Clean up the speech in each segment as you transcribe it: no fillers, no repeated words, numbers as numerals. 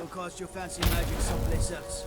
Go cast your fancy magic someplace else.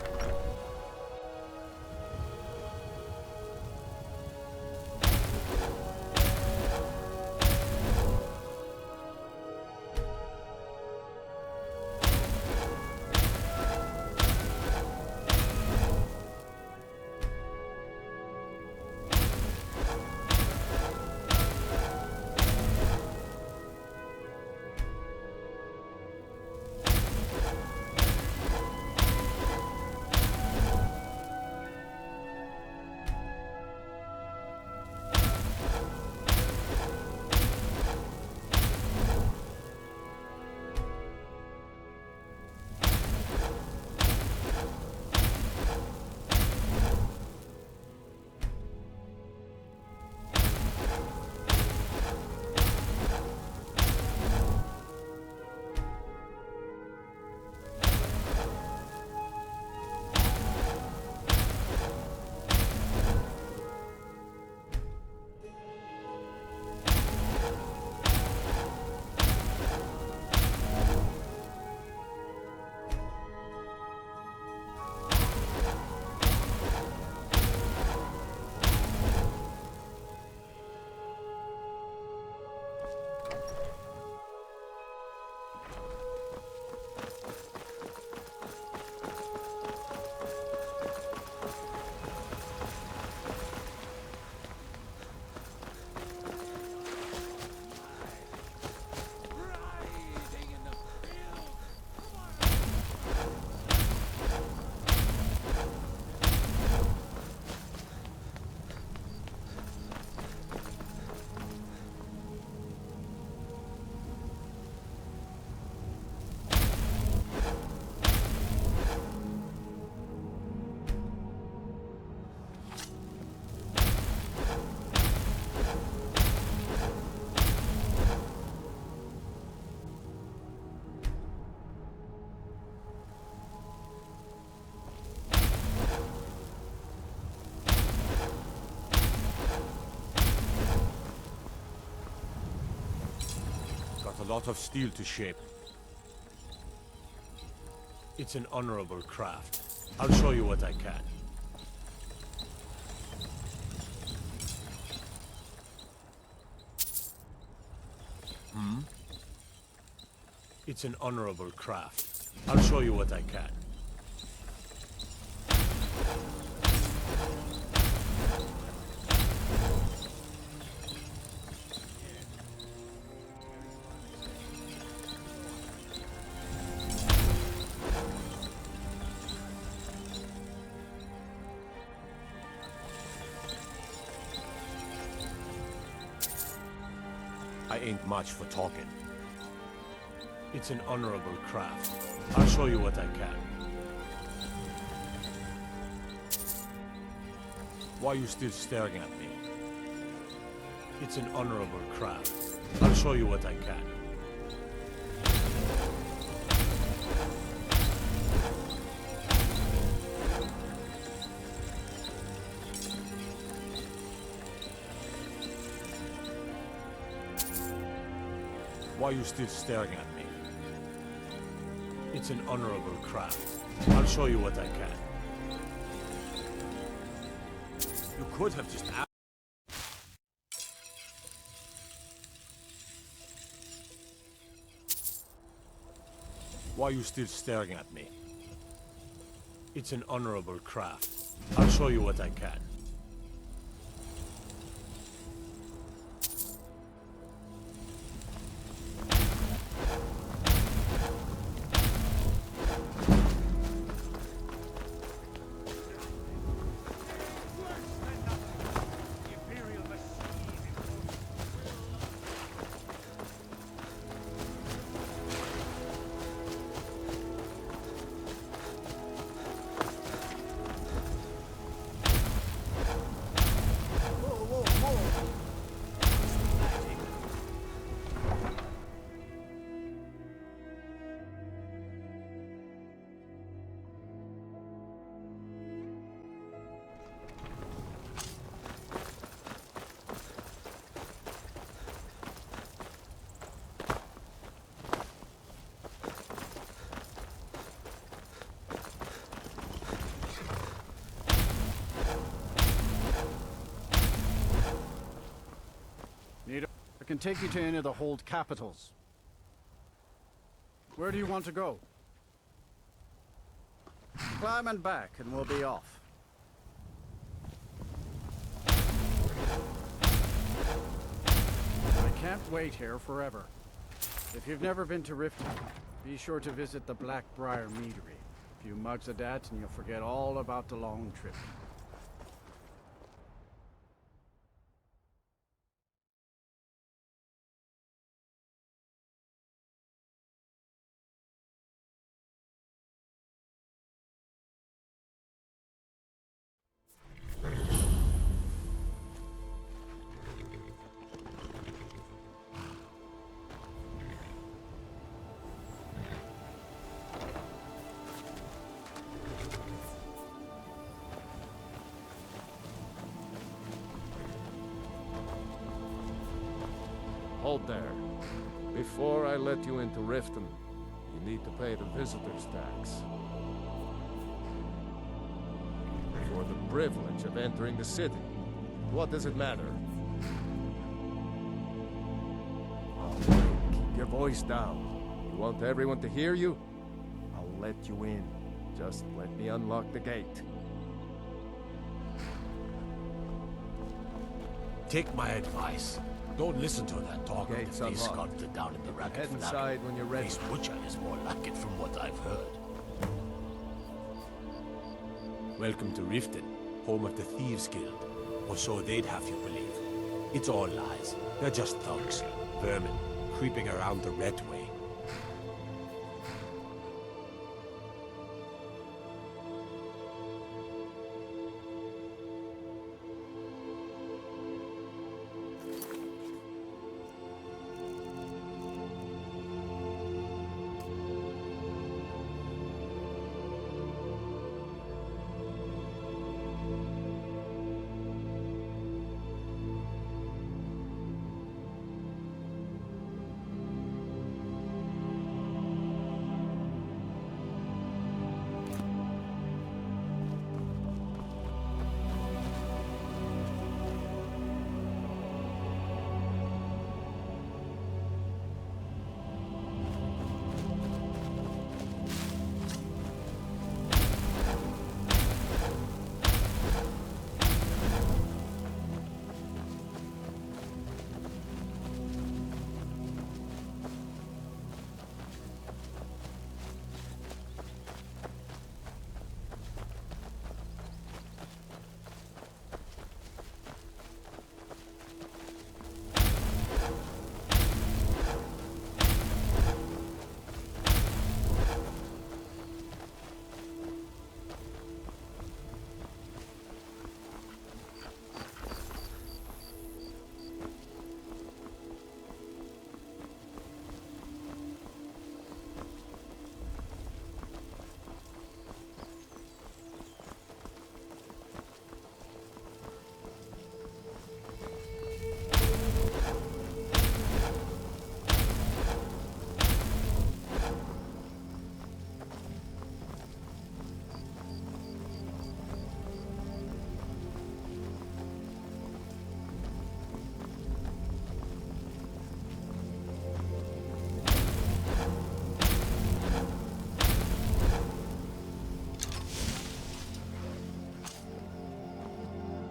A lot of steel to shape. It's an honorable craft. I'll show you what I can. It's an honorable craft. I'll show you what I can. I ain't much for talking. It's an honorable craft. I'll show you what I can. Why are you still staring at me? It's an honorable craft. I'll show you what I can. Why are you still staring at me? It's an honorable craft. I'll show you what I can. You could have just asked. Why are you still staring at me? It's an honorable craft. I'll show you what I can. can take you to any of the hold capitals. Where do you want to go? Climb and back, and we'll be off. I can't wait here forever. If you've never been to Riften, be sure to visit the Blackbriar Meadery. A few mugs of that, and you'll forget all about the long trip. Hold there. Before I let you into Riften, you need to pay the visitor's tax. For the privilege of entering the city. What does it matter? Oh, keep your voice down. You want everyone to hear you? I'll let you in. Just let me unlock the gate. Take my advice. Don't listen to that talk of Gates the unlocked. sculpted down in the racket. Head inside when you're ready. This butcher is more like it from what I've heard. Welcome to Riften, home of the Thieves Guild. Or so they'd have you believe. It's all lies. They're just thugs, vermin, creeping around the Red Way.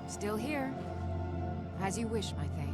Still here. As you wish, my Thane.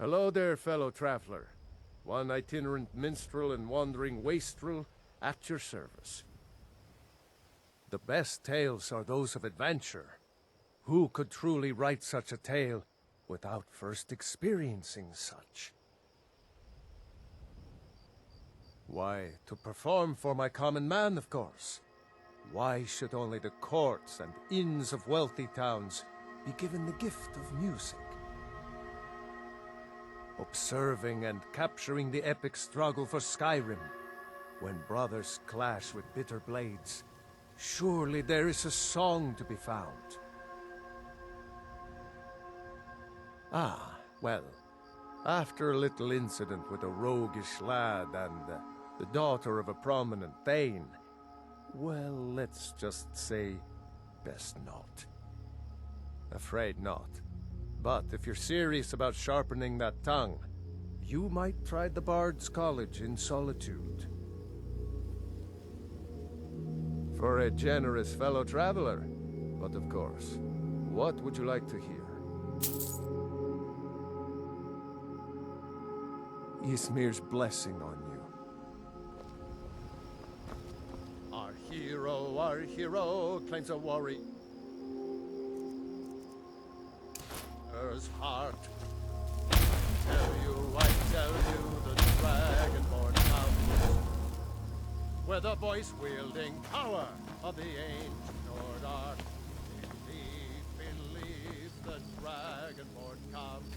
Hello there, fellow traveler. One itinerant minstrel and wandering wastrel at your service. The best tales are those of adventure. Who could truly write such a tale without first experiencing such? Why, to perform for my common man, of course. Why should only the courts and inns of wealthy towns be given the gift of music? Observing and capturing the epic struggle for Skyrim, when brothers clash with bitter blades, surely there is a song to be found. Ah, well, after a little incident with a roguish lad and the daughter of a prominent thane, well, let's just say, best not. Afraid not. But if you're serious about sharpening that tongue, you might try the Bard's College in Solitude. For a generous fellow traveler. But of course, what would you like to hear? Ysmir's blessing on you. Our hero claims a warrior's heart. I tell you, the Dragonborn comes with a voice-wielding power of the ancient Nordar. Believe, the Dragonborn comes.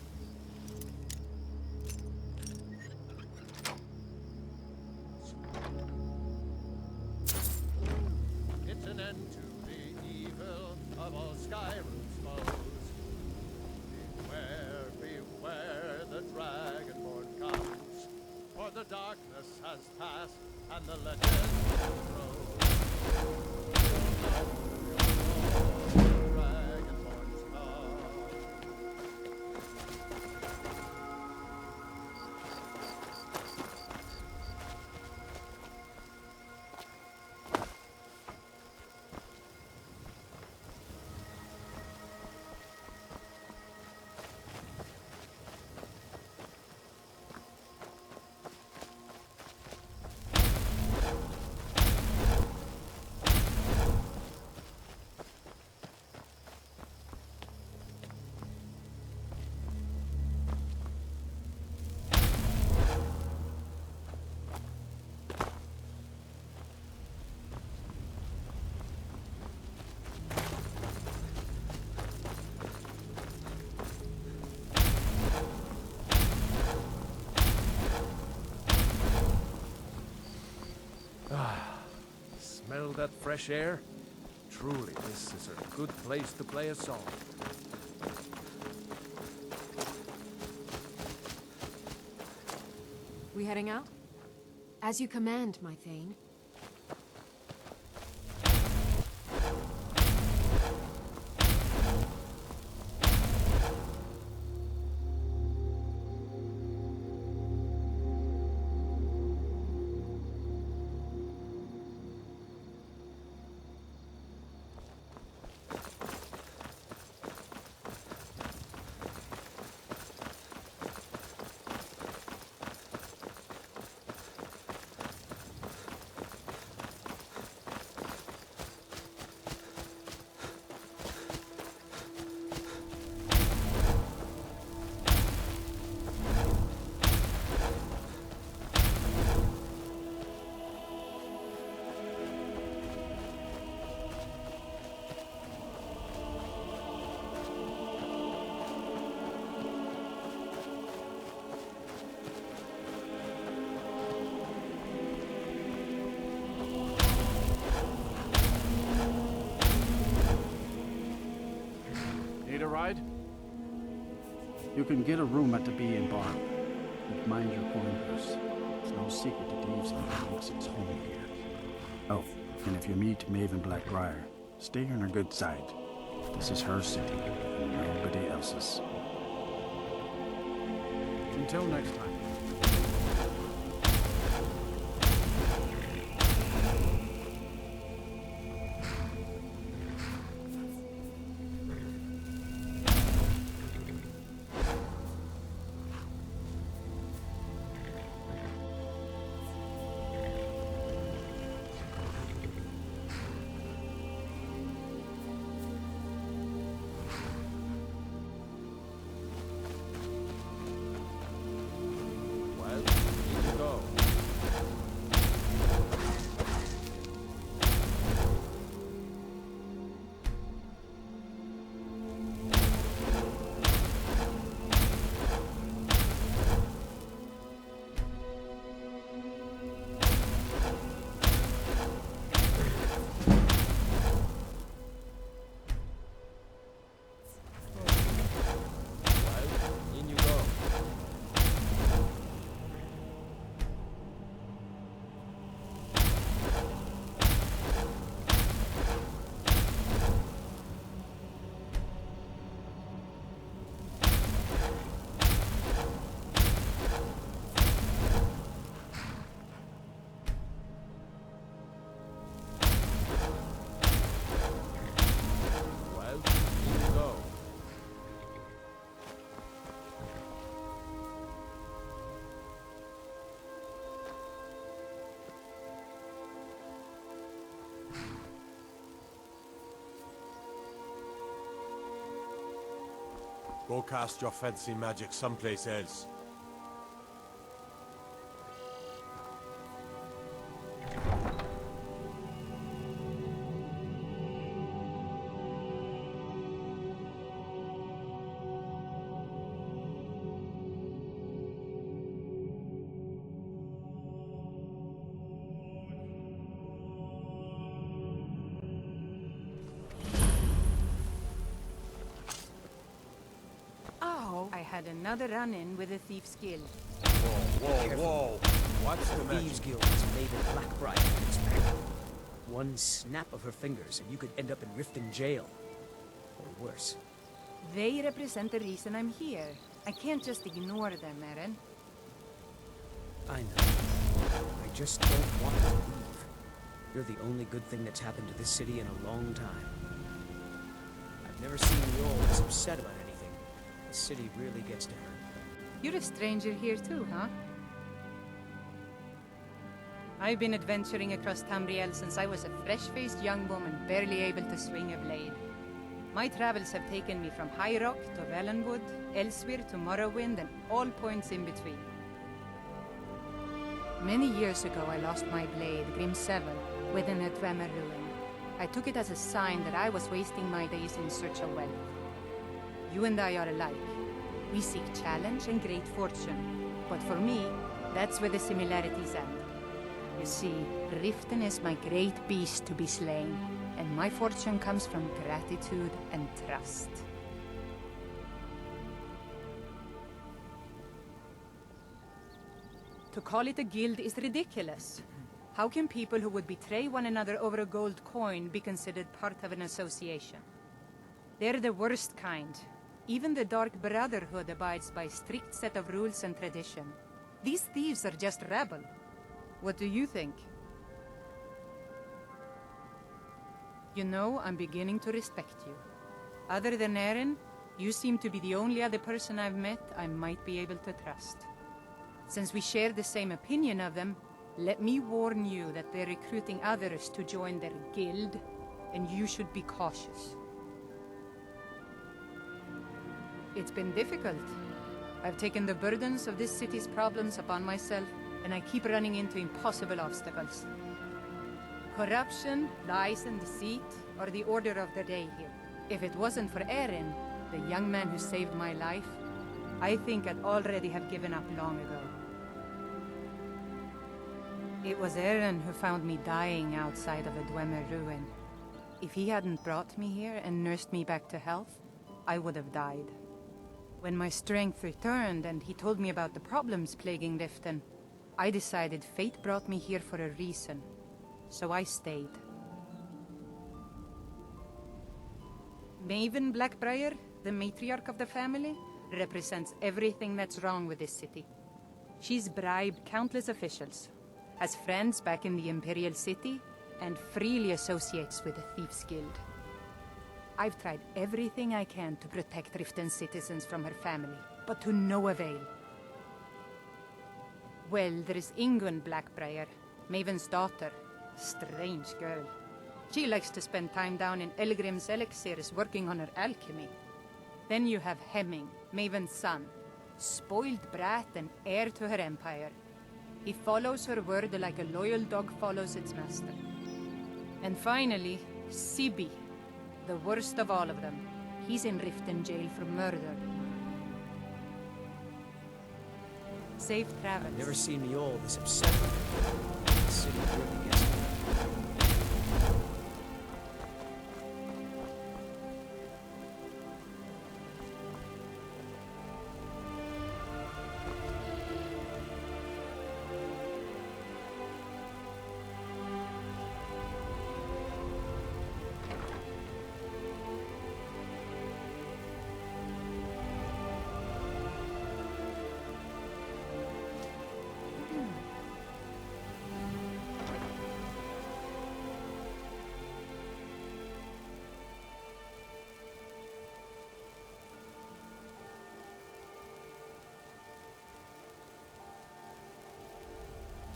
It's an end to the evil of all Skyrim's foes. Beware, the Dragonborn comes, for the darkness has passed and the legend grows. Dragonborn's come. Smell that fresh air? Truly, this is a good place to play a song. We heading out? As you command, my Thane. Need a ride? You can get a room at the Bee and Barb. But mind your coin purse. It's no secret that Thieves Guild makes its home here. Oh, and if you meet Maven Blackbriar, stay on her good side. This is her city, and nobody else's. Until next time. Go cast your fancy magic someplace else. I had another run-in with the Thieves Guild. Whoa! What's the magic? Thieves Guild is made of Blackbriar and its back. One snap of her fingers and you could end up in Riften jail. Or worse. They represent the reason I'm here. I can't just ignore them, Aerin. I know. I just don't want to leave. You're the only good thing that's happened to this city in a long time. I've never seen Mjoll this upset about anything. The city really gets to her. You're a stranger here too, huh? I've been adventuring across Tamriel since I was a fresh-faced young woman barely able to swing a blade. My travels have taken me from High Rock to Valenwood, Elsewhere to Morrowind, and all points in between. Many years ago I lost my blade, Grimsevel, within a Dwemer ruin. I took it as a sign that I was wasting my days in search of wealth. You and I are alike. We seek challenge and great fortune. But for me, that's where the similarities end. You see, Riften is my great beast to be slain, and my fortune comes from gratitude and trust. To call it a guild is ridiculous. How can people who would betray one another over a gold coin be considered part of an association? They're the worst kind. Even the Dark Brotherhood abides by a strict set of rules and tradition. These thieves are just rabble. What do you think? You know, I'm beginning to respect you. Other than Aerin, you seem to be the only other person I've met I might be able to trust. Since we share the same opinion of them, let me warn you that they're recruiting others to join their guild, and you should be cautious. It's been difficult. I've taken the burdens of this city's problems upon myself, and I keep running into impossible obstacles. Corruption, lies, and deceit are the order of the day here. If it wasn't for Aerin, the young man who saved my life, I think I'd already have given up long ago. It was Aerin who found me dying outside of a Dwemer ruin. If he hadn't brought me here and nursed me back to health, I would have died. When my strength returned and he told me about the problems plaguing Riften, I decided fate brought me here for a reason, so I stayed. Maven Blackbriar, the matriarch of the family, represents everything that's wrong with this city. She's bribed countless officials, has friends back in the Imperial City, and freely associates with the Thieves Guild. I've tried everything I can to protect Riften's citizens from her family, but to no avail. Well, there is Ingun Blackbriar, Maven's daughter. Strange girl. She likes to spend time down in Elgrim's elixirs working on her alchemy. Then you have Hemming, Maven's son. Spoiled brat and heir to her empire. He follows her word like a loyal dog follows its master. And finally, Sibi, the worst of all of them. He's in Riften jail for murder. Safe travels. I've never seen Mjoll this upset. The city really gets to her.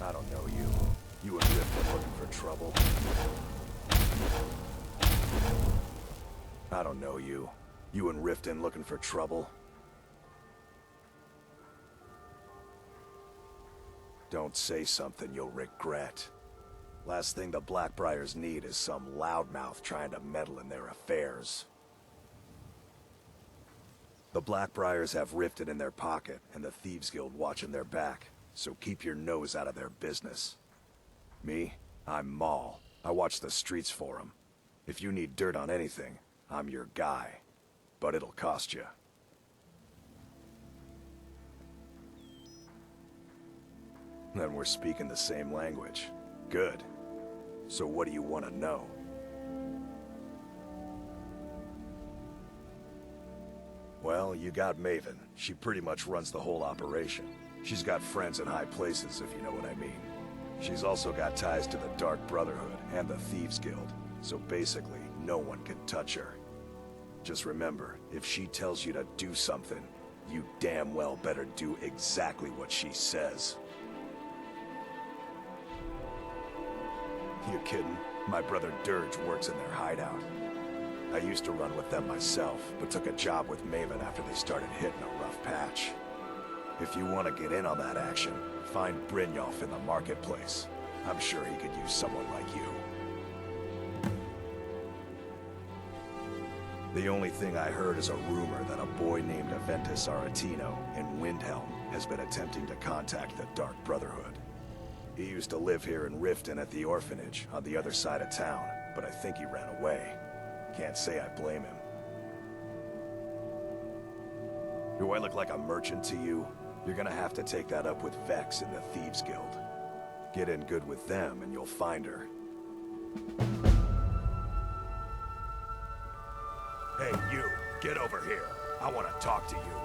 I don't know you. You and Riften looking for trouble. I don't know you. You and Riften looking for trouble. Don't say something you'll regret. Last thing the Blackbriars need is some loudmouth trying to meddle in their affairs. The Blackbriars have Riften in their pocket, and the Thieves Guild watching their back, so keep your nose out of their business. Me? I'm Maul. I watch the streets for them. If you need dirt on anything, I'm your guy. But it'll cost you. Then we're speaking the same language. Good. So what do you want to know? Well, you got Maven. She pretty much runs the whole operation. She's got friends in high places, if you know what I mean. She's also got ties to the Dark Brotherhood and the Thieves Guild, so basically, no one can touch her. Just remember, if she tells you to do something, you damn well better do exactly what she says. You kidding? My brother Dirge works in their hideout. I used to run with them myself, but took a job with Maven after they started hitting a rough patch. If you want to get in on that action, find Brynjolf in the marketplace. I'm sure he could use someone like you. The only thing I heard is a rumor that a boy named Aventus Aretino in Windhelm has been attempting to contact the Dark Brotherhood. He used to live here in Riften at the orphanage on the other side of town, but I think he ran away. Can't say I blame him. Do I look like a merchant to you? You're gonna have to take that up with Vex in the Thieves Guild. Get in good with them and you'll find her. Hey, you! Get over here! I want to talk to you!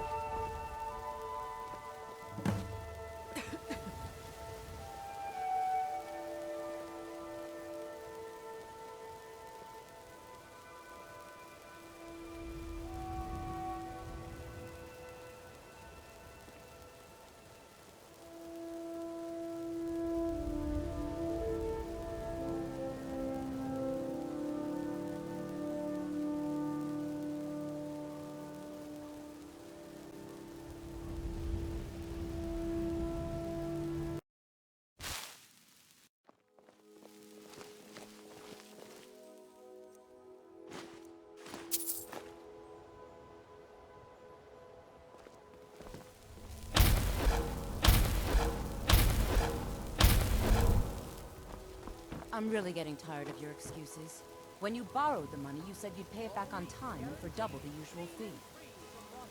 I'm really getting tired of your excuses. When you borrowed the money, you said you'd pay it back on time and for double the usual fee.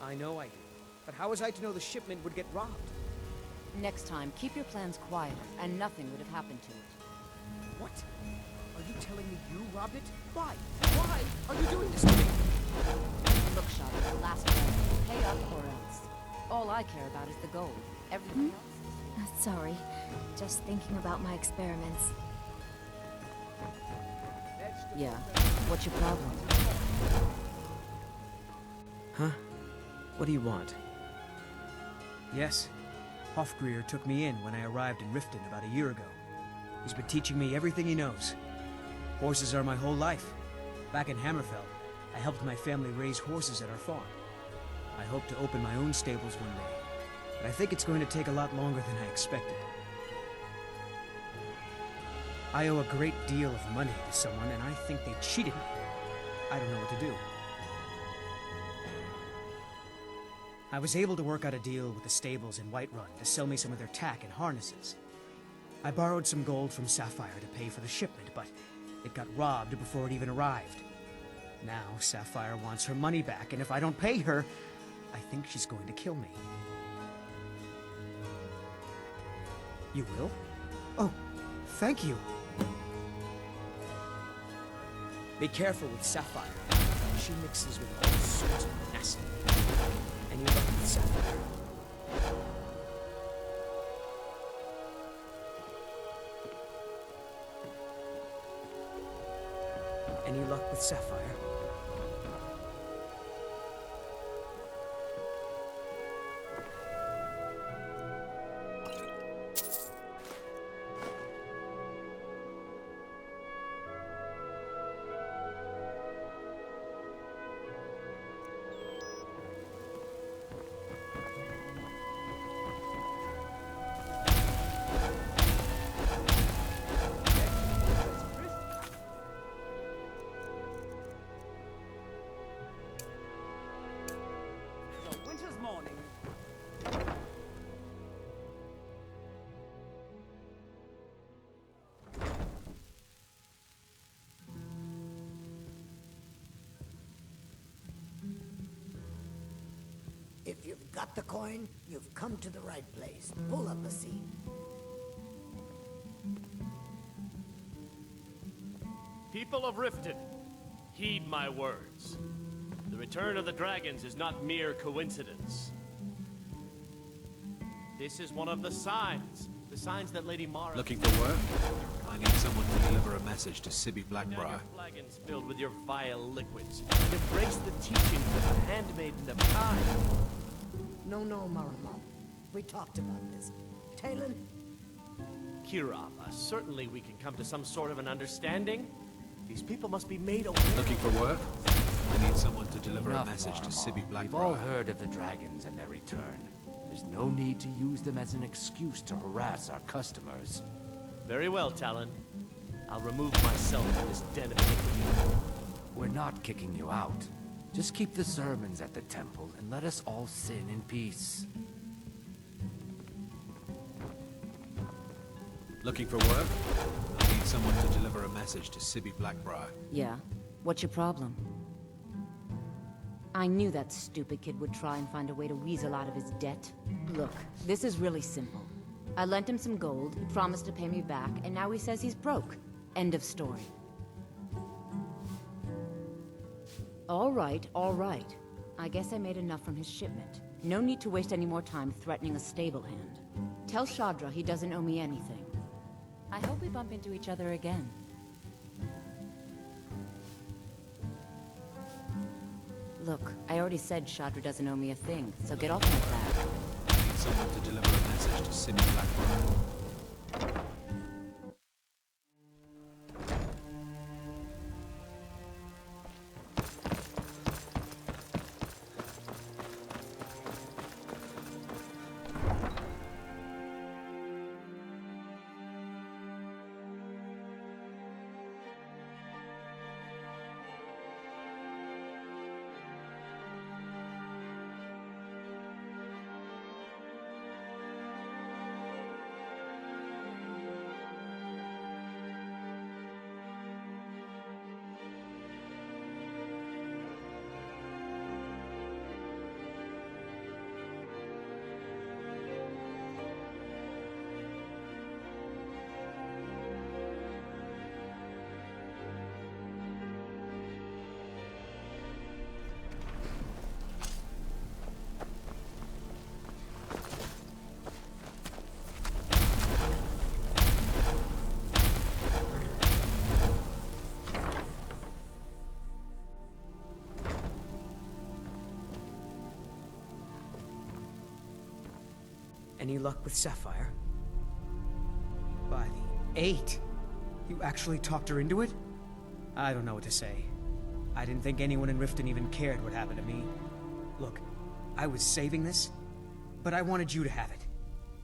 I know I did. But how was I to know the shipment would get robbed? Next time, keep your plans quieter, and nothing would have happened to it. What? Are you telling me you robbed it? Why? Why are you doing this to me? Look, Shadr, the last one. Pay up or else. All I care about is the gold. Everything else is... Sorry. Just thinking about my experiments. Yeah. What's your problem? Huh? What do you want? Yes. Hofgrir took me in when I arrived in Riften about a year ago. He's been teaching me everything he knows. Horses are my whole life. Back in Hammerfell, I helped my family raise horses at our farm. I hope to open my own stables one day, but I think it's going to take a lot longer than I expected. I owe a great deal of money to someone, and I think they cheated me. I don't know what to do. I was able to work out a deal with the stables in Whiterun to sell me some of their tack and harnesses. I borrowed some gold from Sapphire to pay for the shipment, but it got robbed before it even arrived. Now Sapphire wants her money back, and if I don't pay her, I think she's going to kill me. You will? Oh, thank you. Be careful with Sapphire. She mixes with all sorts of nasty. Any luck with Sapphire? Any luck with Sapphire? If you've got the coin, you've come to the right place. Pull up a seat. People of Riften, heed my words. The return of the dragons is not mere coincidence. This is one of the signs that Lady Mara... Looking for work? I need someone to deliver a message to Sibby Blackbriar. Flagons filled with your vile liquids, and embrace the teachings of the handmaiden of time. No, Maramal. We talked about this. Talen? Keerava, certainly we can come to some sort of an understanding. These people must be made aware. Looking for work? I need someone to deliver a message to Sibby We've all Blackbriar. heard of the dragons and their return. There's no need to use them as an excuse to harass our customers. Very well, Talon. I'll remove myself from this den of iniquity. We're not kicking you out. Just keep the sermons at the temple and let us all sin in peace. Looking for work? I need someone to deliver a message to Sibby Blackbriar. Yeah? What's your problem? I knew that stupid kid would try and find a way to weasel out of his debt. Look, this is really simple. I lent him some gold, he promised to pay me back, and now he says he's broke. End of story. All right. I guess I made enough from his shipment. No need to waste any more time threatening a stable hand. Tell Shadra he doesn't owe me anything. I hope we bump into each other again. Look, I already said Shadra doesn't owe me a thing, so get off my back. I need someone to deliver a message to Sibby Blackbriar. Any luck with Sapphire? By the 8! You actually talked her into it? I don't know what to say. I didn't think anyone in Riften even cared what happened to me. Look, I was saving this, but I wanted you to have it.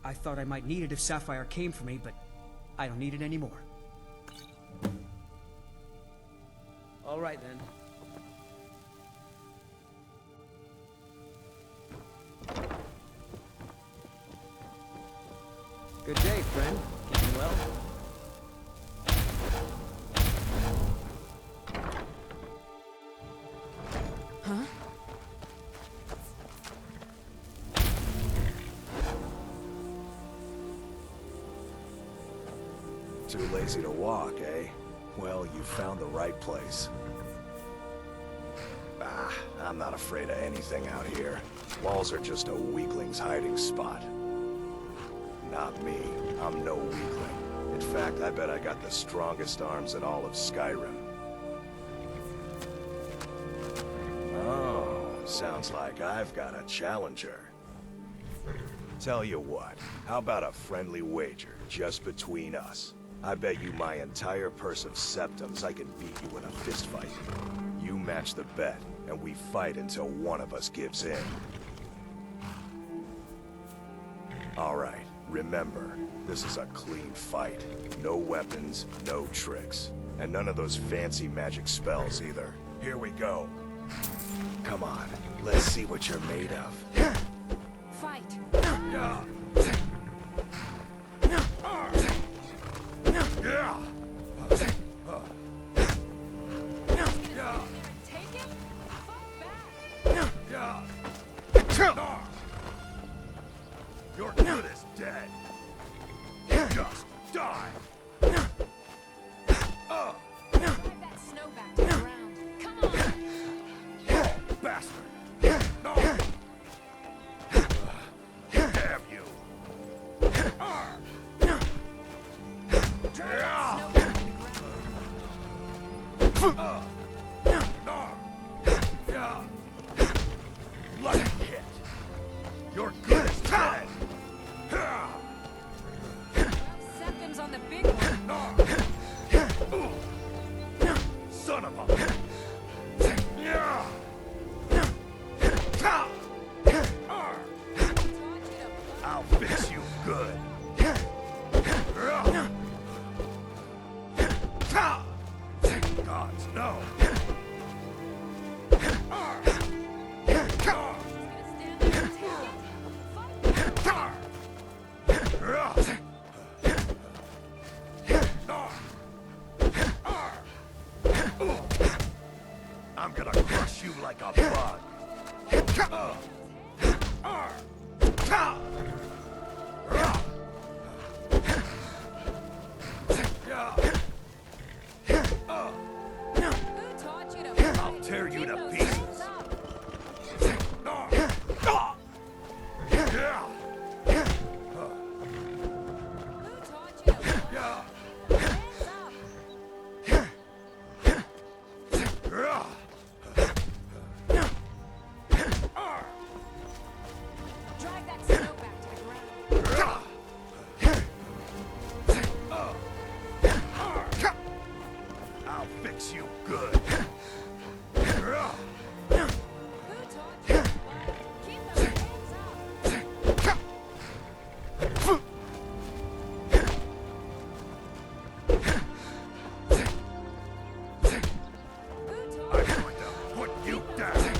I thought I might need it if Sapphire came for me, but I don't need it anymore. All right, then. Good day, friend. Keeping well? Huh? Too lazy to walk, eh? Well, you found the right place. I'm not afraid of anything out here. Walls are just a weakling's hiding spot. Not me. I'm no weakling. In fact, I bet I got the strongest arms in all of Skyrim. Oh, sounds like I've got a challenger. Tell you what, how about a friendly wager just between us? I bet you my entire purse of septums I can beat you in a fistfight. You match the bet, and we fight until one of us gives in. All right. Remember, this is a clean fight. No weapons, no tricks. And none of those fancy magic spells either. Here we go. Come on, let's see what you're made of. Fight! Take it? Fight back! Die! Drive that snow back to the ground. Come on! Bastard! No! Damn you! Lucky hit! You're good as dead! Seconds on the big one. Son of a... I'll fix you good. Gods, no. I'm gonna crush you like a bug. I'll tear you to pieces. Drive that snow back to the ground. I'll fix you good. Who taught you? Keep those hands up. I'm going to put you down.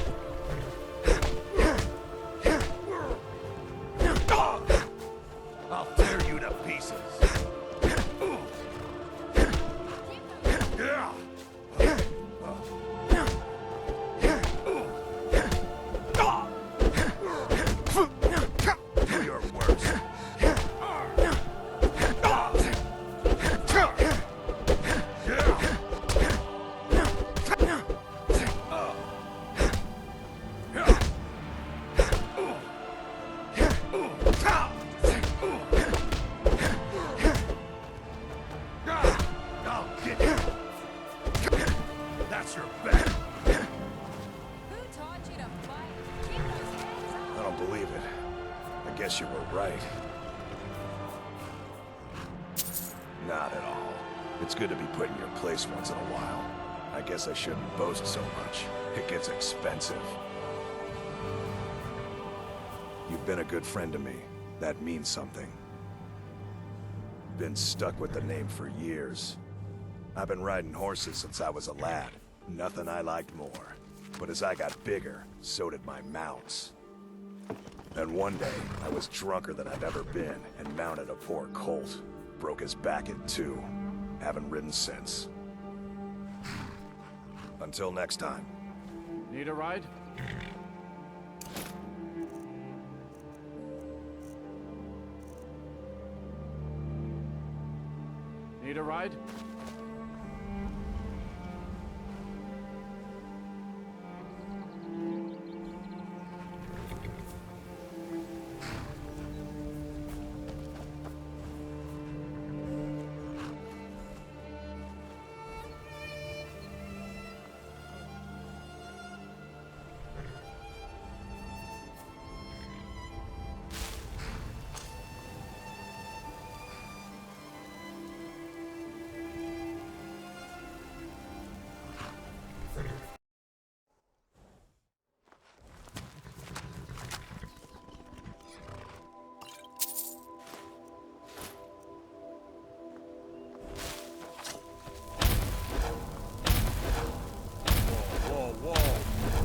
I'll tear you to pieces. Do your worst. I'll get you. That's your bet. Who taught you to fight? Keep those hands up. I don't believe it. I guess you were right. Not at all. It's good to be put in your place once in a while. I guess I shouldn't boast so much. It gets expensive. You've been a good friend to me. That means something. Been stuck with the name for years. I've been riding horses since I was a lad. Nothing I liked more. But as I got bigger, so did my mounts. And one day, I was drunker than I've ever been and mounted a poor colt. Broke his back in two. Haven't ridden since. Until next time. Need a ride? Need a ride?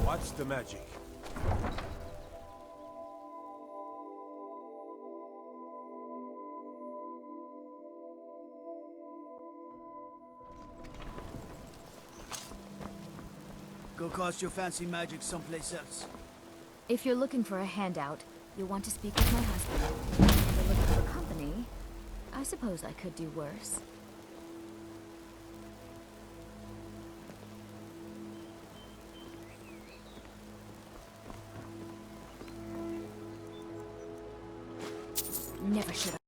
What's the magic? Go cast your fancy magic someplace else. If you're looking for a handout, you'll want to speak with my husband. If you're looking for company, I suppose I could do worse. Never should have.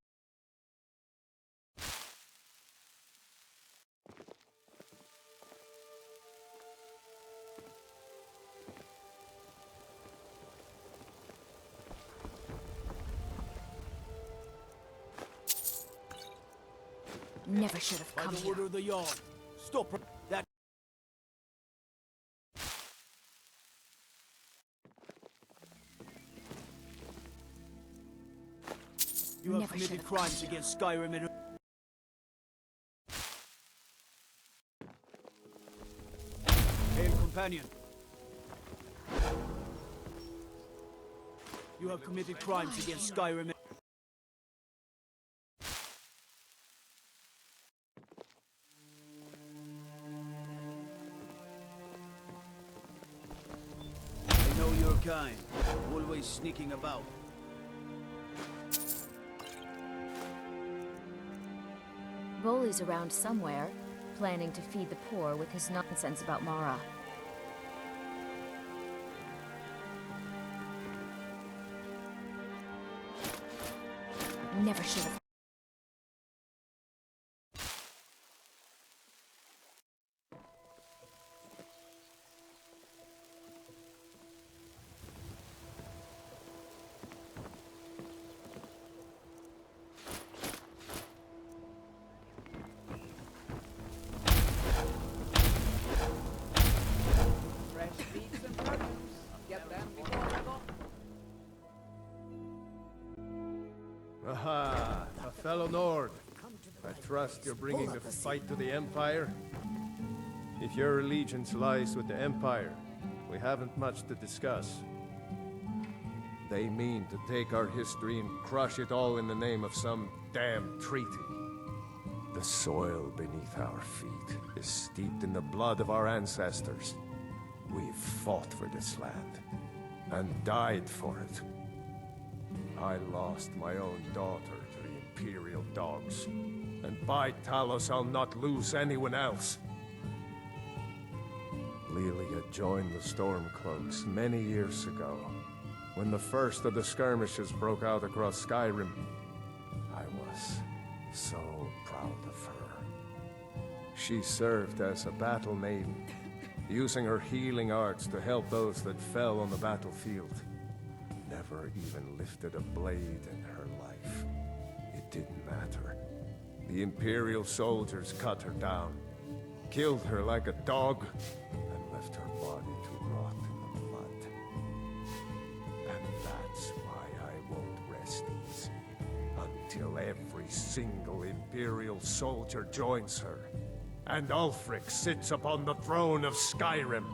Never should have come By the order of the Jarl. Stop that. You have committed crimes against Skyrim and... Hail, companion. You have committed crimes against Skyrim and... I know your kind. Always sneaking about. Bolly's around somewhere, planning to feed the poor with his nonsense about Mara. Never should have. Aha, a fellow Nord. I trust you're bringing the fight to the Empire? If your allegiance lies with the Empire, we haven't much to discuss. They mean to take our history and crush it all in the name of some damn treaty. The soil beneath our feet is steeped in the blood of our ancestors. We've fought for this land, and died for it. I lost my own daughter to the Imperial dogs, and by Talos I'll not lose anyone else. Lilia joined the Stormcloaks many years ago, when the first of the skirmishes broke out across Skyrim. I was so proud of her. She served as a battle maiden, using her healing arts to help those that fell on the battlefield. Never even lifted a blade in her life. It didn't matter. The Imperial soldiers cut her down, killed her like a dog, and left her body to rot in the mud. And that's why I won't rest easy until every single Imperial soldier joins her, and Ulfric sits upon the throne of Skyrim.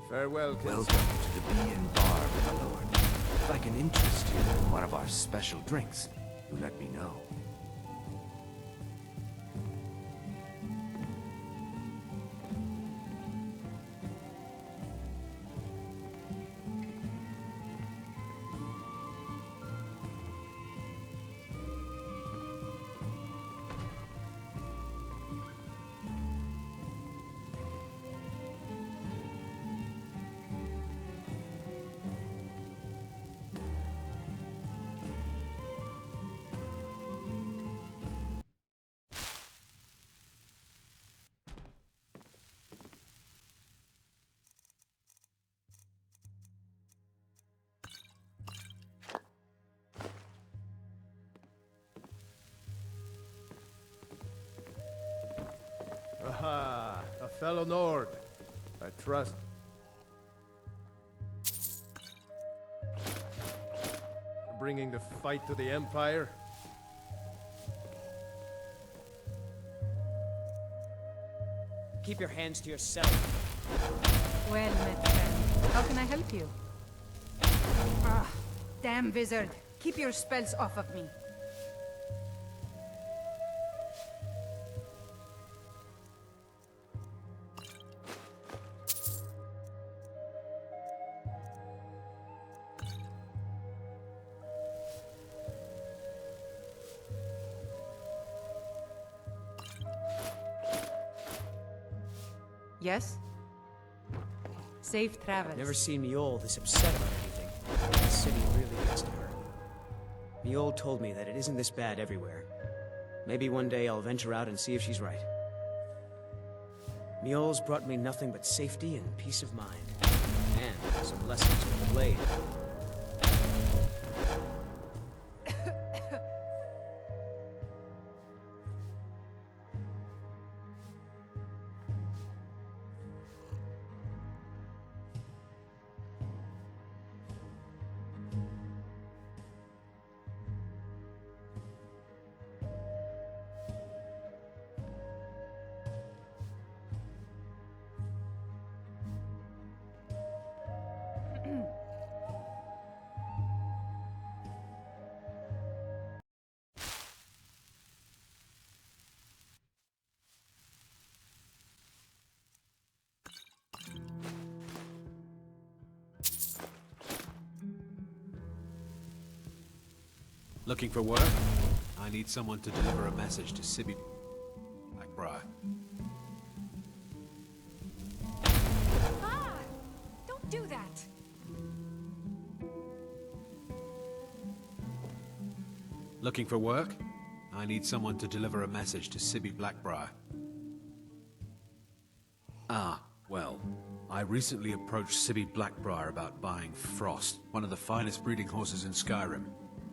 Farewell, Welcome to the Bee and Barb, my lord. If I can interest you in one of our special drinks, you let me know. Aha, a fellow Nord. I trust. Bringing the fight to the Empire? Keep your hands to yourself. Well met, friend. How can I help you? Ah, damn wizard. Keep your spells off of me. Yes? Safe travels. I've never seen Mjoll this upset about anything. The city really gets to her. Mjoll told me that it isn't this bad everywhere. Maybe one day I'll venture out and see if she's right. Mjoll's brought me nothing but safety and peace of mind. And some lessons with the blade. Looking for work? I need someone to deliver a message to Sibby Blackbriar. Ah! Don't do that! Looking for work? I need someone to deliver a message to Sibby Blackbriar. Ah, well, I recently approached Sibby Blackbriar about buying Frost, one of the finest breeding horses in Skyrim.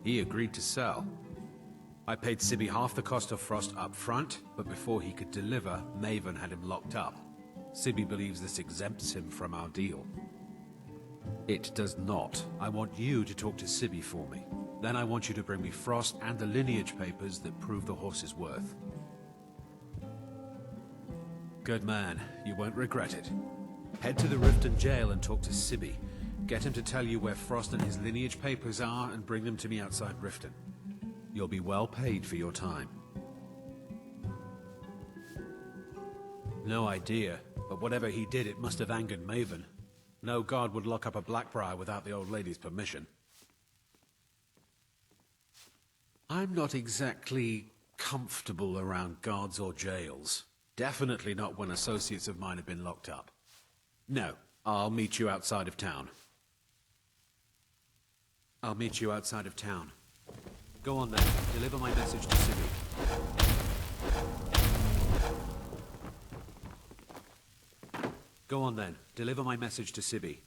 He agreed to sell. I paid Sibby half the cost of Frost up front, but before he could deliver, Maven had him locked up. Sibby believes this exempts him from our deal. It does not. I want you to talk to Sibby for me. Then I want you to bring me Frost and the lineage papers that prove the horse's worth. Good man. You won't regret it. Head to the Riften jail and talk to Sibby. Get him to tell you where Frost and his lineage papers are and bring them to me outside Riften. You'll be well paid for your time. No idea, but whatever he did, it must have angered Maven. No guard would lock up a Blackbriar without the old lady's permission. I'm not exactly comfortable around guards or jails. Definitely not when associates of mine have been locked up. No, I'll meet you outside of town. I'll meet you outside of town. Go on then, deliver my message to Sibby. Go on then, deliver my message to Sibby.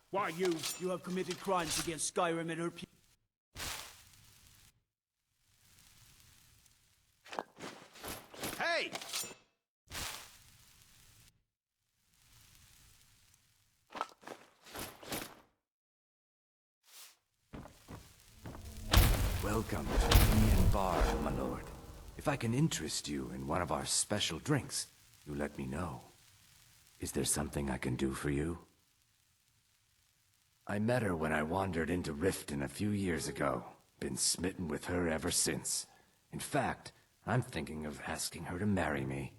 Why, you have committed crimes against Skyrim and her people. Hey! Welcome to Bee and Barb, my lord. If I can interest you in one of our special drinks, you let me know. Is there something I can do for you? I met her when I wandered into Riften a few years ago. Been smitten with her ever since. In fact, I'm thinking of asking her to marry me.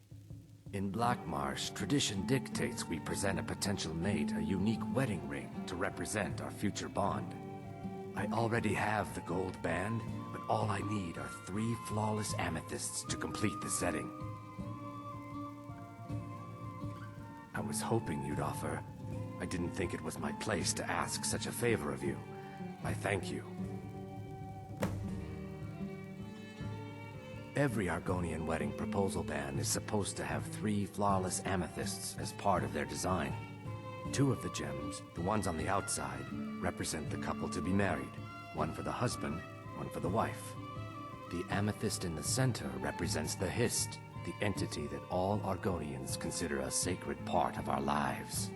In Blackmarsh, tradition dictates we present a potential mate a unique wedding ring to represent our future bond. I already have the gold band, but all I need are 3 flawless amethysts to complete the setting. I was hoping you'd offer. I didn't think it was my place to ask such a favor of you. I thank you. Every Argonian wedding proposal band is supposed to have 3 flawless amethysts as part of their design. 2 of the gems, the ones on the outside, represent the couple to be married. 1 for the husband, 1 for the wife. The amethyst in the center represents the hist, the entity that all Argonians consider a sacred part of our lives.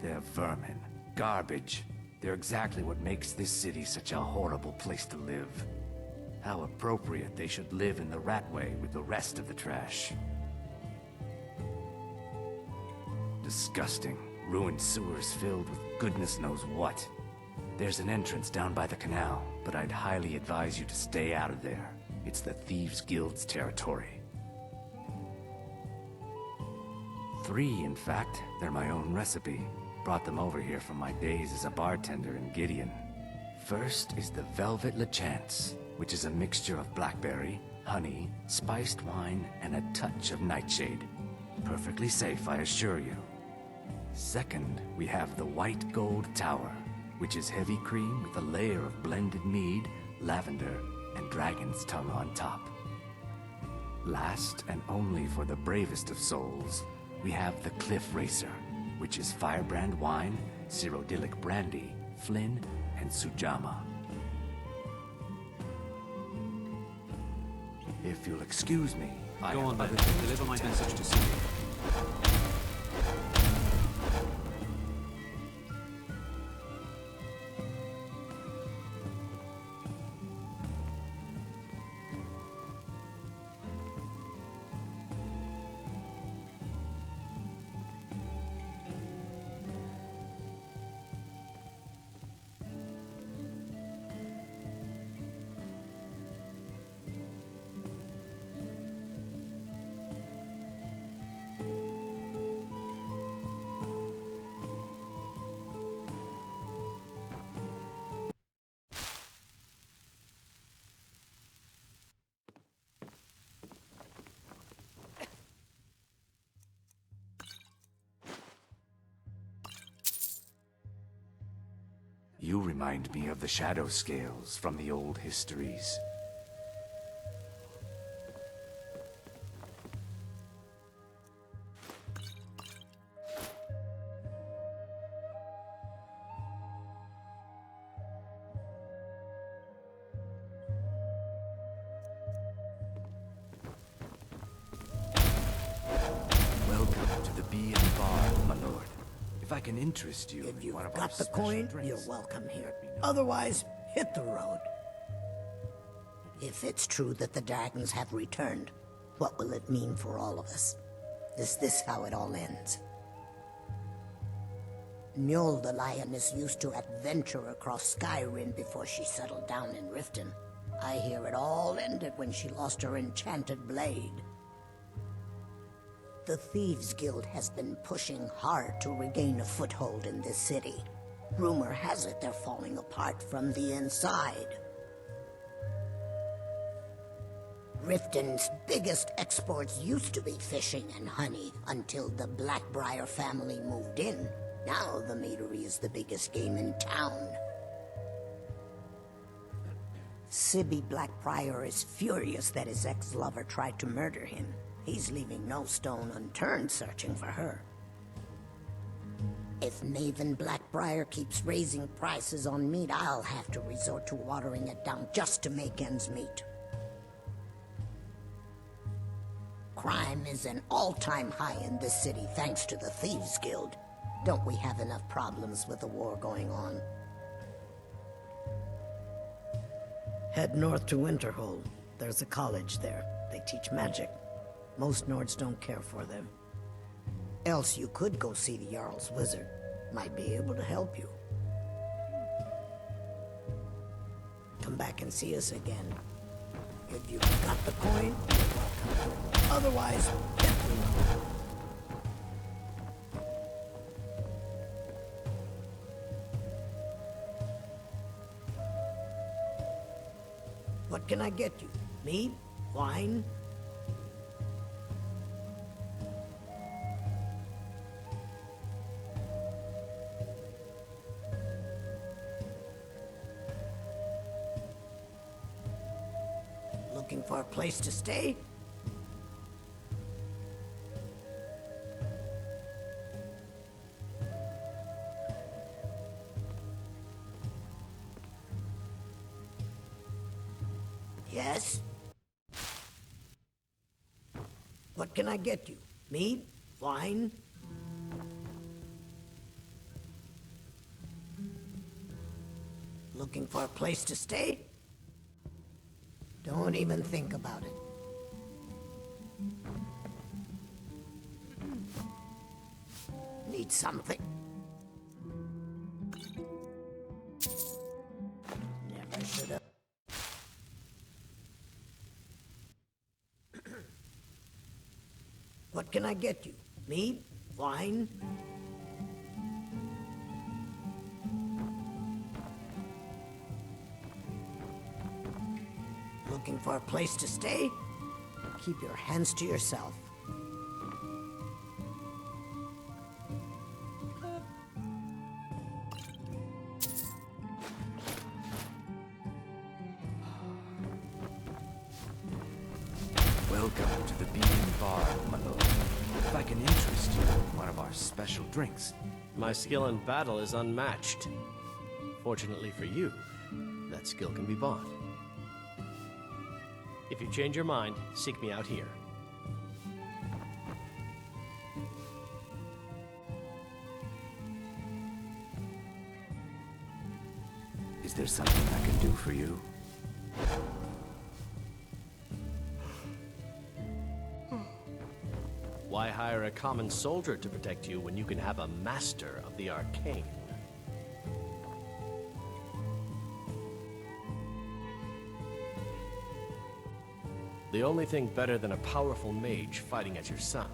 They're vermin, garbage. They're exactly what makes this city such a horrible place to live. How appropriate they should live in the Ratway with the rest of the trash. Disgusting. Ruined sewers filled with goodness knows what. There's an entrance down by the canal, but I'd highly advise you to stay out of there. It's the Thieves Guild's territory. 3, in fact. They're my own recipe. Brought them over here from my days as a bartender in Gideon. First is the Velvet Lechance, which is a mixture of blackberry, honey, spiced wine, and a touch of nightshade. Perfectly safe, I assure you. Second, we have the White Gold Tower, which is heavy cream with a layer of blended mead, lavender, and dragon's tongue on top. Last, and only for the bravest of souls, we have the Cliff Racer, which is firebrand wine, Cyrodiilic brandy, Flynn, and Sujamma. If you'll excuse me, I Go on then, have other things deliver to my attend message to. to Sigaar. You remind me of the shadow scales from the old histories. Welcome to the Bee and Barb, my lord. If I can interest you If in one you've of our got the special coin, drinks, you're welcome here. Otherwise, hit the road. If it's true that the dragons have returned, what will it mean for all of us? Is this how it all ends? Mjoll the Lioness used to adventure across Skyrim before she settled down in Riften. I hear it all ended when she lost her enchanted blade. The Thieves Guild has been pushing hard to regain a foothold in this city. Rumor has it they're falling apart from the inside. Riften's biggest exports used to be fishing and honey until the Blackbriar family moved in. Now the meadery is the biggest game in town. Sibby Blackbriar is furious that his ex-lover tried to murder him. He's leaving no stone unturned searching for her. If Maven Blackbriar keeps raising prices on meat, I'll have to resort to watering it down just to make ends meet. Crime is an all-time high in this city thanks to the Thieves Guild. Don't we have enough problems with the war going on? Head north to Winterhold. There's a college there. They teach magic. Most Nords don't care for them. Else you could go see the Jarl's wizard. Might be able to help you. Come back and see us again. If you've got the coin, you're welcome. Otherwise, hit the road. What can I get you? Mead? Wine? Looking for a place to stay? Yes? What can I get you? Meat? Wine? Looking for a place to stay? Don't even think about it. Need something? Never should have. What can I get you? Meat? Wine? Looking for a place to stay? Keep your hands to yourself. Welcome to the Bee and Barb, my lord. If I can interest you in one of our special drinks. My skill in battle is unmatched. Fortunately for you, that skill can be bought. If you change your mind, seek me out here. Is there something I can do for you? Why hire a common soldier to protect you when you can have a master of the arcane? The only thing better than a powerful mage fighting as your son.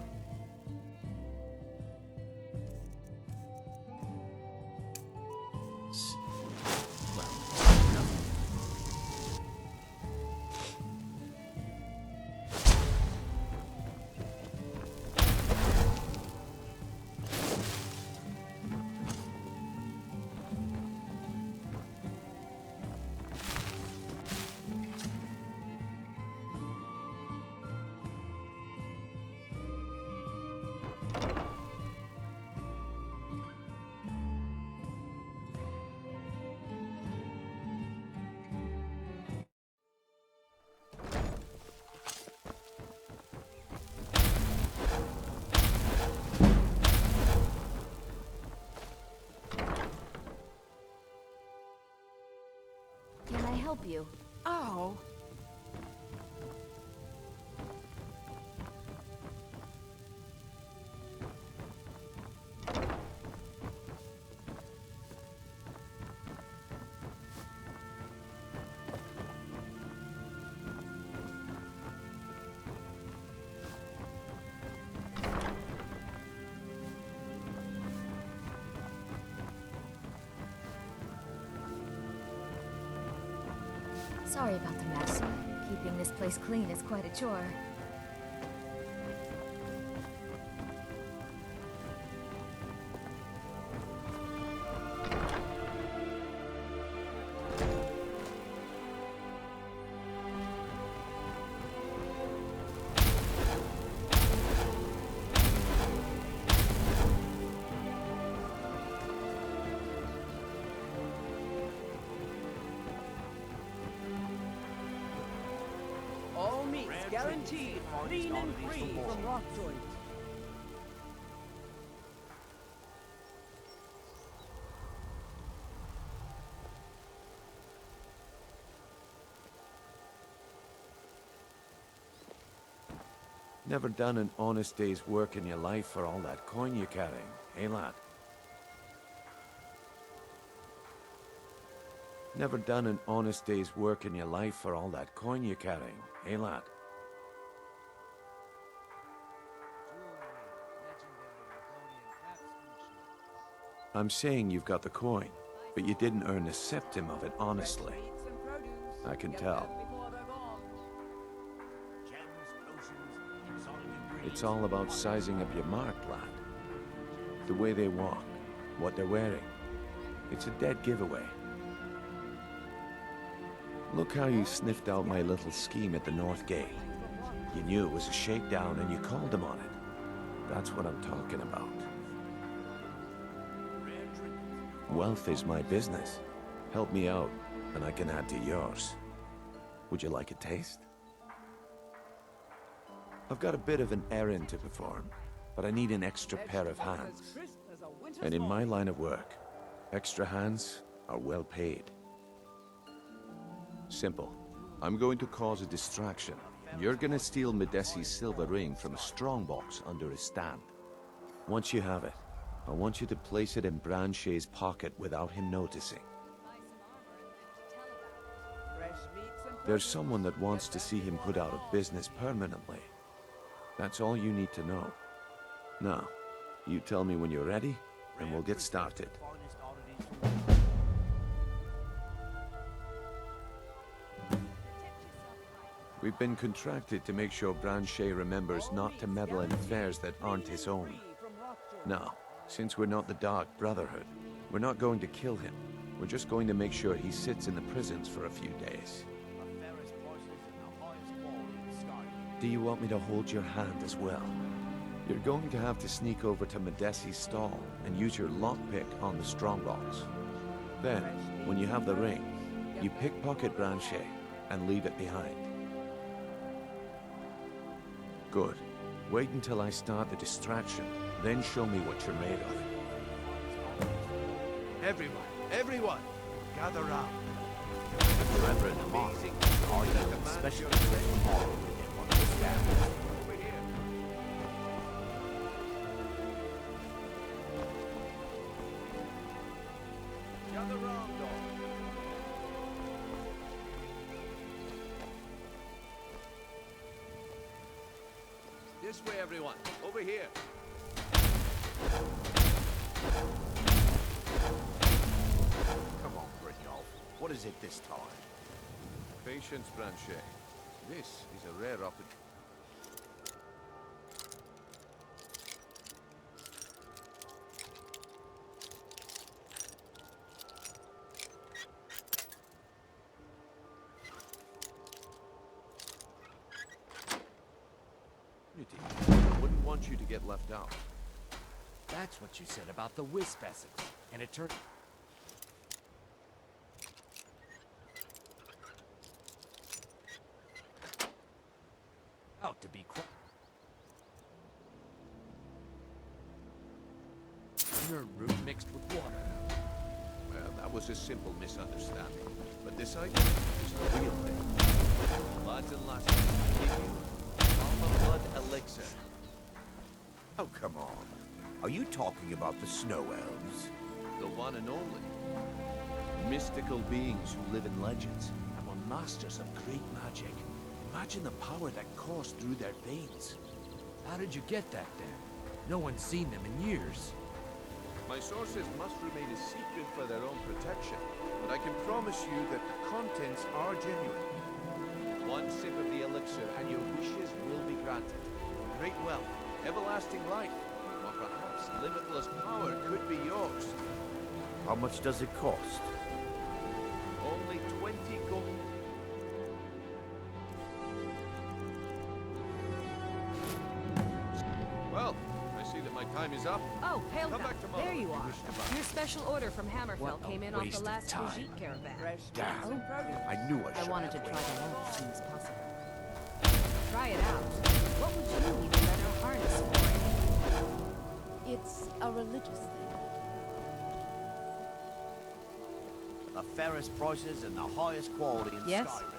Can I help you? Oh. Sorry about the mess. Keeping this place clean is quite a chore. All meats guaranteed, clean and free from rock joint. Never done an honest day's work in your life for all that coin you're carrying, eh, lad? Never done an honest day's work in your life for all that coin you're carrying, eh, lad? I'm saying you've got the coin, but you didn't earn a septim of it honestly. I can tell. It's all about sizing up your mark, lad. The way they walk, what they're wearing. It's a dead giveaway. Look how you sniffed out my little scheme at the North Gate. You knew it was a shakedown and you called them on it. That's what I'm talking about. Wealth is my business. Help me out, and I can add to yours. Would you like a taste? I've got a bit of an errand to perform, but I need an extra pair of hands. And in my line of work, extra hands are well paid. Simple. I'm going to cause a distraction. You're gonna steal Medesi's silver ring from a strongbox under his stand. Once you have it, I want you to place it in Branche's pocket without him noticing. There's someone that wants to see him put out of business permanently. That's all you need to know. Now, you tell me when you're ready, and we'll get started. We've been contracted to make sure Branche remembers not to meddle in affairs that aren't his own. Now, since we're not the Dark Brotherhood, we're not going to kill him. We're just going to make sure he sits in the prisons for a few days. Do you want me to hold your hand as well? You're going to have to sneak over to Medesi's stall and use your lockpick on the strongbox. Then, when you have the ring, you pickpocket Branche and leave it behind. Good. Wait until I start the distraction, then show me what you're made of. Everyone, gather round. Reverend Mark, are you especially tomorrow in one of the stands? Over here. Gather round, dog. This way, everyone. Over here. Come on, Brynjolf. What is it this time? Patience, Branche. This is a rare opportunity. I wouldn't want you to get left out. That's what you said about the Wisp Essex, and it turned... out to be inner root mixed with water. Well, that was a simple misunderstanding. But this item is the real thing. Lads and lasses, I give you Alpha Blood Elixir. Oh, come on. Are you talking about the Snow Elves? The one and only. Mystical beings who live in legends and were masters of great magic. Imagine the power that coursed through their veins. How did you get that then? No one's seen them in years. My sources must remain a secret for their own protection, but I can promise you that the contents are genuine. One sip of the elixir and your wishes will be granted. Great wealth, everlasting life, or perhaps limitless power could be yours. How much does it cost? Only 20 gold. Well, I see that my time is up. Oh, Helga, Come back tomorrow. there you are. Your special order from Hammerfell came in off the last Brigitte caravan. Damn. I knew I should I wanted to have try waited. that out as soon as possible. Try it out. What would you need a leather harness for? It's a religious thing. The fairest prices and the highest quality in Yes? Skyrim.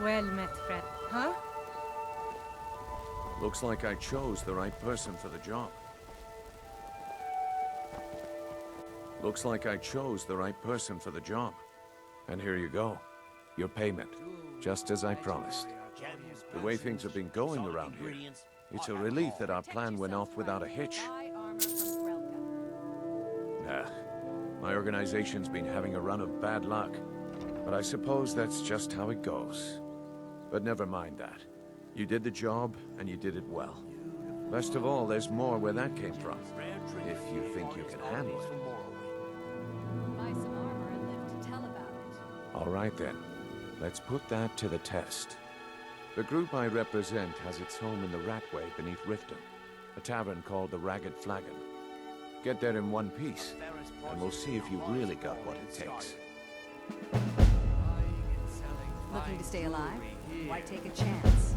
Well met, friend. Huh? Looks like I chose the right person for the job. Looks like I chose the right person for the job. And here you go. Your payment. Just as I promised. The way things have been going around here, it's a relief that our plan went off without a hitch. Nah, my organization's been having a run of bad luck. But I suppose that's just how it goes. But never mind that. You did the job, and you did it well. Best of all, there's more where that came from. If you think you can handle it. Buy some armor and live to tell about it. All right then. Let's put that to the test. The group I represent has its home in the Ratway beneath Riften, a tavern called the Ragged Flagon. Get there in one piece, and we'll see if you really got what it takes. Looking to stay alive? Why take a chance?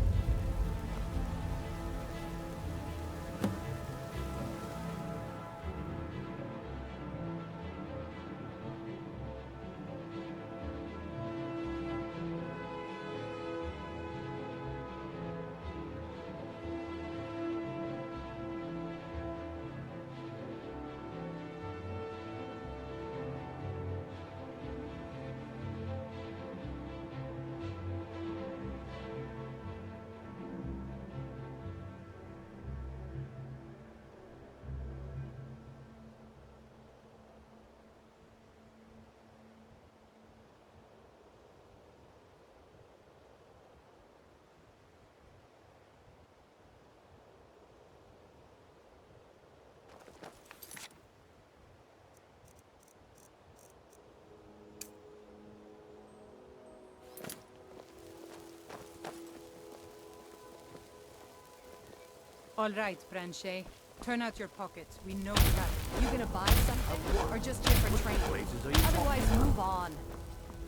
All right, Branche. Turn out your pockets. We know you have it. You gonna buy something? Or just here for training? Otherwise, move on.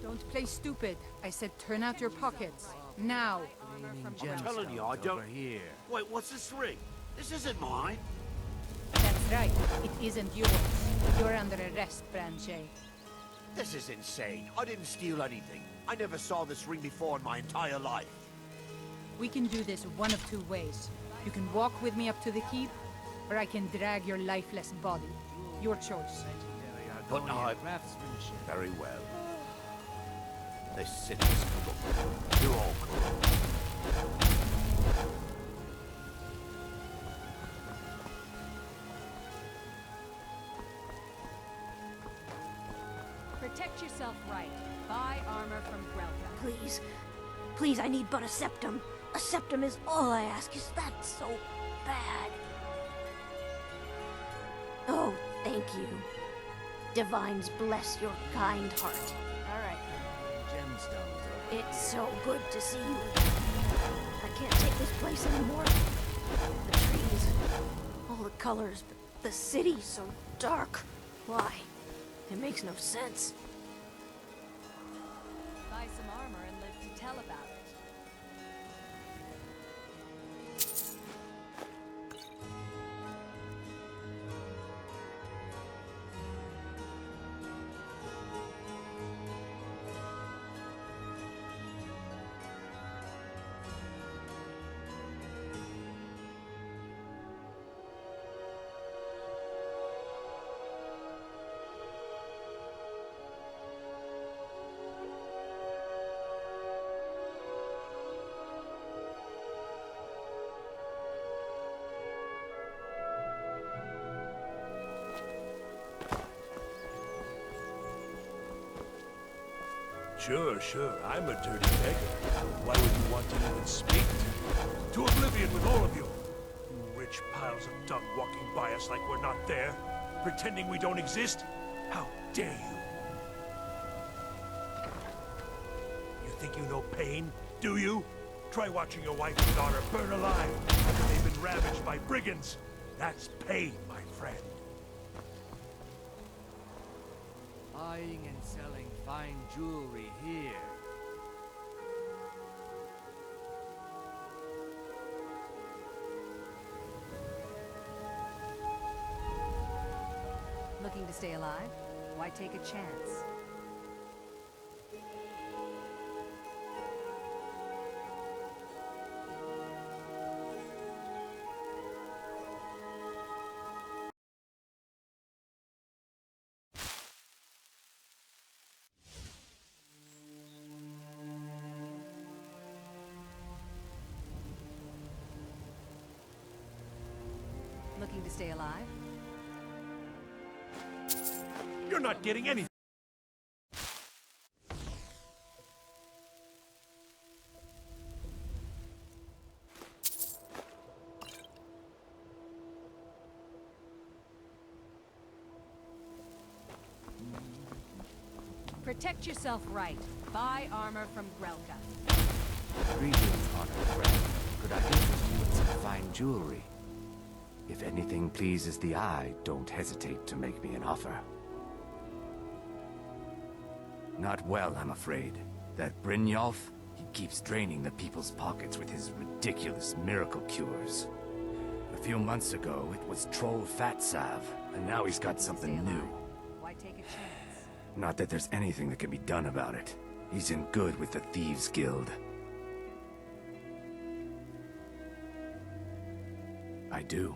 Don't play stupid. I said turn out your pockets. Now. I'm telling you, I don't... Wait, what's this ring? This isn't mine. That's right. It isn't yours. You're under arrest, Branche. This is insane. I didn't steal anything. I never saw this ring before in my entire life. We can do this one of two ways. You can walk with me up to the keep, or I can drag your lifeless body. Your choice. But I... Very well. This city's corrupt. You're all corrupt. Protect yourself right. Buy armor from Grelka. Please. Please, I need but a septum. A septum is all I ask. Is that so bad? Oh, thank you. Divines bless your kind heart. All right. Gemstones. It's so good to see you again. I can't take this place anymore. The trees, all the colors, but the city so dark. Why? It makes no sense. Buy some armor and live to tell about it. Sure, I'm a dirty beggar. Why would you want to even speak to oblivion with all of you? You rich piles of dung walking by us like we're not there, pretending we don't exist? How dare you? You think you know pain, do you? Try watching your wife and daughter burn alive after they've been ravaged by brigands. That's pain, my friend. Buying and selling fine jewelry here. Looking to stay alive? Why take a chance? Looking to stay alive? You're not getting anything. Protect yourself right. Buy armor from Grelka. Greetings, honored friend. Could I interest you in some fine jewelry? If anything pleases the eye, don't hesitate to make me an offer. Not well, I'm afraid. That Brynjolf, keeps draining the people's pockets with his ridiculous miracle cures. A few months ago, it was Troll Fat Salve, and now he's got something new. Why take a chance? Not that there's anything that can be done about it. He's in good with the Thieves Guild. I do.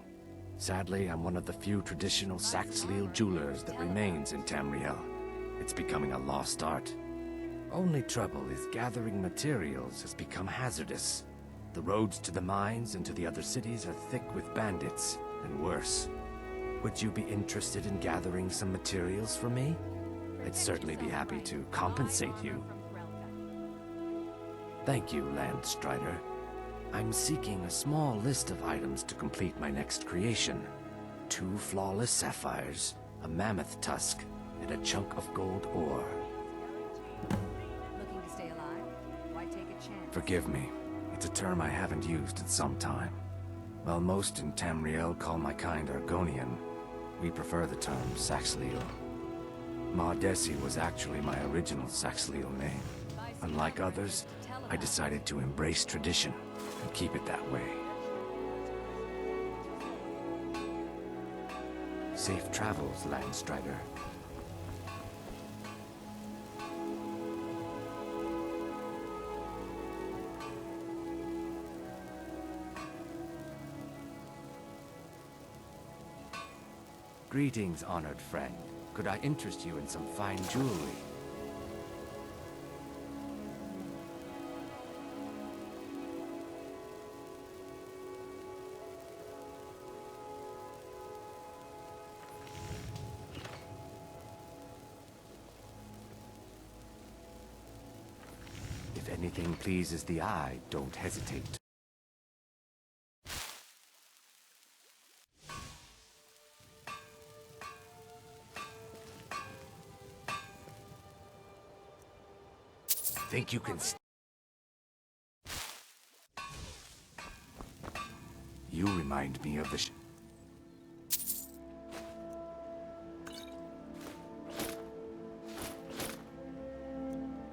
Sadly, I'm one of the few traditional Saxhleel jewelers that remains in Tamriel. It's becoming a lost art. Only trouble is gathering materials has become hazardous. The roads to the mines and to the other cities are thick with bandits, and worse. Would you be interested in gathering some materials for me? I'd certainly be happy to compensate you. Thank you, Landstrider. I'm seeking a small list of items to complete my next creation. 2 flawless sapphires, a mammoth tusk, and a chunk of gold ore. Looking to stay alive? Why take a chance? Forgive me. It's a term I haven't used in some time. While most in Tamriel call my kind Argonian, we prefer the term Saxhleel. Maudesi was actually my original Saxhleel name. Unlike others, I decided to embrace tradition and keep it that way. Safe travels, Landstrider. Greetings, honored friend. Could I interest you in some fine jewelry? If anything pleases the eye, don't hesitate. Think you can You remind me of the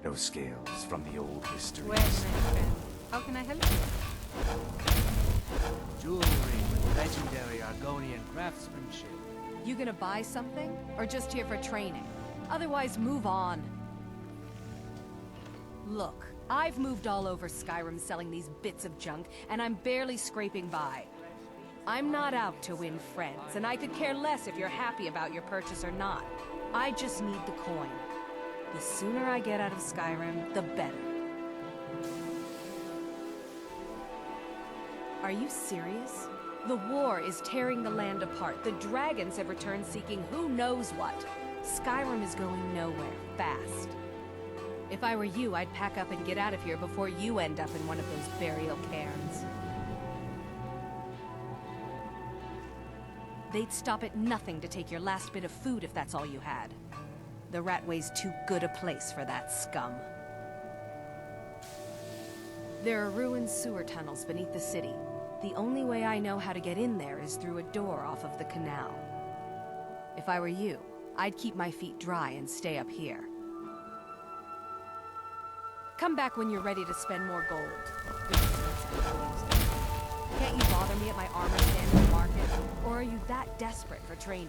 those scales from the old histories. Well, my friend, how can I help you? Jewelry with legendary Argonian craftsmanship. You gonna buy something? Or just here for training? Otherwise, move on. Look, I've moved all over Skyrim selling these bits of junk, and I'm barely scraping by. I'm not out to win friends, and I could care less if you're happy about your purchase or not. I just need the coin. The sooner I get out of Skyrim, the better. Are you serious? The war is tearing the land apart. The dragons have returned seeking who knows what. Skyrim is going nowhere, fast. If I were you, I'd pack up and get out of here before you end up in one of those burial cairns. They'd stop at nothing to take your last bit of food if that's all you had. The Ratway's too good a place for that scum. There are ruined sewer tunnels beneath the city. The only way I know how to get in there is through a door off of the canal. If I were you, I'd keep my feet dry and stay up here. Come back when you're ready to spend more gold. Can't you bother me at my armor stand in the market? Or are you that desperate for training?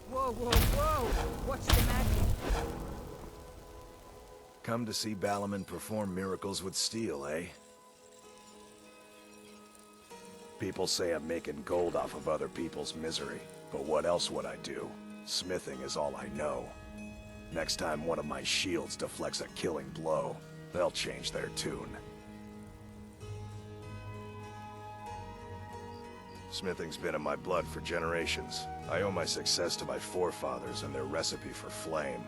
Whoa, whoa, whoa! What's the magic? Come to see Balaman perform miracles with steel, eh? People say I'm making gold off of other people's misery, but what else would I do? Smithing is all I know. Next time one of my shields deflects a killing blow, they'll change their tune. Smithing's been in my blood for generations. I owe my success to my forefathers and their recipe for flame.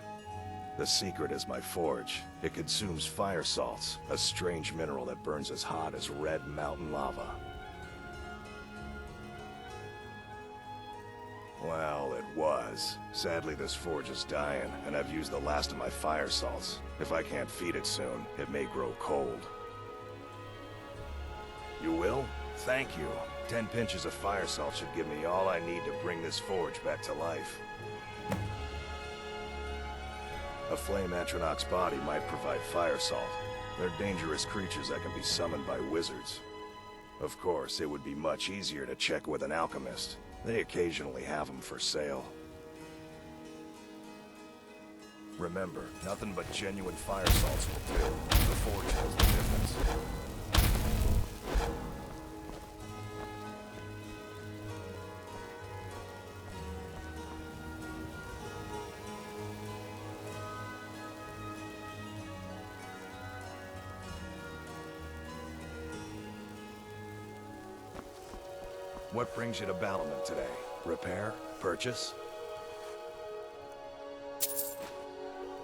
The secret is my forge. It consumes fire salts, a strange mineral that burns as hot as red mountain lava. Well, it was. Sadly, this forge is dying, and I've used the last of my fire salts. If I can't feed it soon, it may grow cold. You will? Thank you. 10 pinches of fire salt should give me all I need to bring this forge back to life. A flame Atronach's body might provide fire salt. They're dangerous creatures that can be summoned by wizards. Of course, it would be much easier to check with an alchemist. They occasionally have them for sale. Remember, nothing but genuine fire salts will do. The forge knows the difference. What brings you to Balliman today? Repair? Purchase?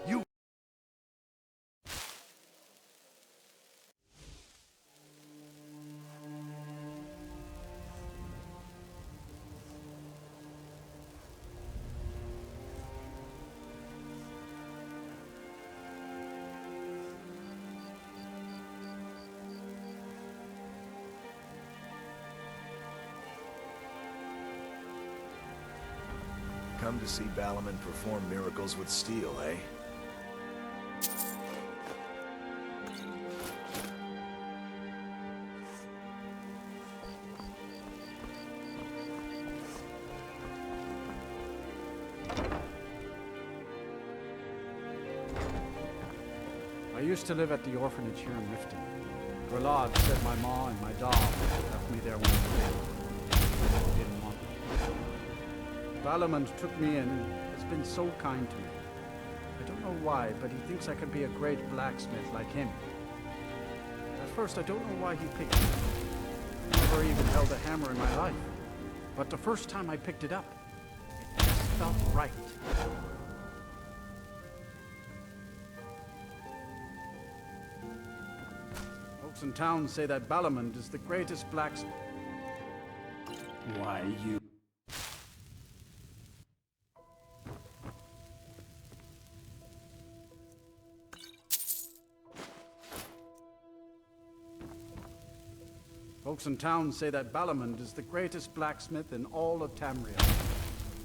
You... Come to see Balliman perform miracles with steel, eh? I used to live at the orphanage here in Riften. Grelod said my ma and my dad left me there when I was little. They didn't want me. Balliman took me in and has been so kind to me. I don't know why, but he thinks I could be a great blacksmith like him. At first, I don't know why he picked me. I never even held a hammer in my life. But the first time I picked it up, it just felt right. Folks in town say that Balliman is the greatest blacksmith. Why, you... Folks in town say that Balliman is the greatest blacksmith in all of Tamriel.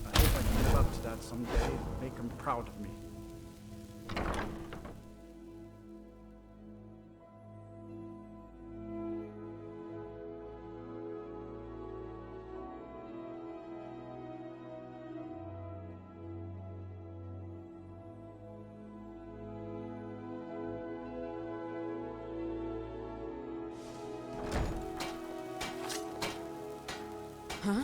I hope I can live up to that someday and make him proud of me. Huh?